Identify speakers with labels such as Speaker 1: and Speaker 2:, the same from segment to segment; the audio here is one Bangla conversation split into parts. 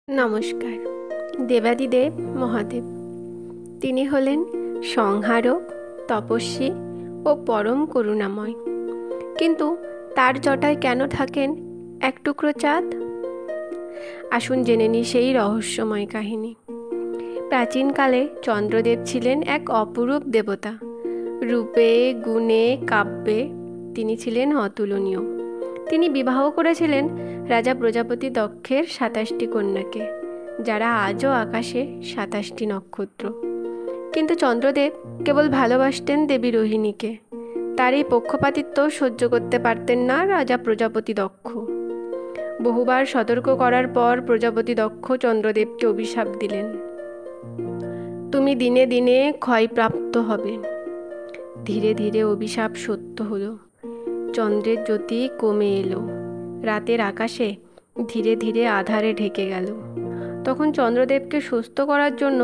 Speaker 1: নমস্কার। দেবাদিদেব মহাদেব তিনি হলেন সংহারক, তপস্বী ও পরম করুণাময়। কিন্তু তার জটায় কেন থাকেন এক টুকরো চাঁদ? আসুন জেনে নিই সেই রহস্যময় কাহিনী। প্রাচীনকালে চন্দ্রদেব ছিলেন এক অপরূপ দেবতা। রূপে, গুণে, কাব্যে তিনি ছিলেন অতুলনীয়। তিনি বিবাহ করেছিলেন রাজা প্রজাপতি দক্ষের ২৭টি কন্যাকে, যারা আজও আকাশে ২৭টি নক্ষত্র। কিন্তু চন্দ্রদেব কেবল ভালোবাসতেন দেবী রোহিণীকে। তার এই পক্ষপাতিত্ব সহ্য করতে পারতেন না রাজা প্রজাপতি দক্ষ। বহুবার সতর্ক করার পর প্রজাপতি দক্ষ চন্দ্রদেবকে অভিশাপ দিলেন, তুমি দিনে দিনে ক্ষয়প্রাপ্ত হবে। ধীরে ধীরে অভিশাপ সত্য হলো। চন্দ্রের জ্যোতি কমে এলো, রাতের আকাশে ধীরে ধীরে আঁধারে ঢেকে গেল। তখন চন্দ্রদেবকে সুস্থ করার জন্য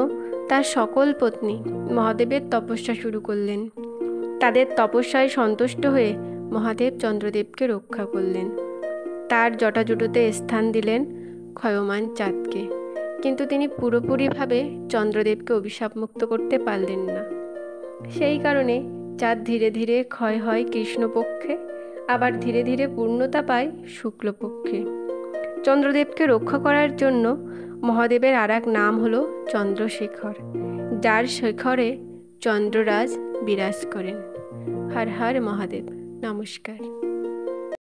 Speaker 1: তার সকল পত্নী মহাদেবের তপস্যা শুরু করলেন। তাদের তপস্যায় সন্তুষ্ট হয়ে মহাদেব চন্দ্রদেবকে রক্ষা করলেন। তার জটাজুটোতে স্থান দিলেন ক্ষয়মান চাঁদকে। কিন্তু তিনি পুরোপুরিভাবে চন্দ্রদেবকে অভিশাপমুক্ত করতে পারলেন না। সেই কারণে চাঁদ ধীরে ধীরে ক্ষয় হয় কৃষ্ণপক্ষে, আবার ধীরে ধীরে পূর্ণতা পায় শুক্লপক্ষে। চন্দ্রদেবকে রক্ষা করার জন্য মহাদেবের আর এক নাম হলো চন্দ্রশেখর, যার শেখরে চন্দ্ররাজ বিরাজ করেন। হর হর মহাদেব। নমস্কার।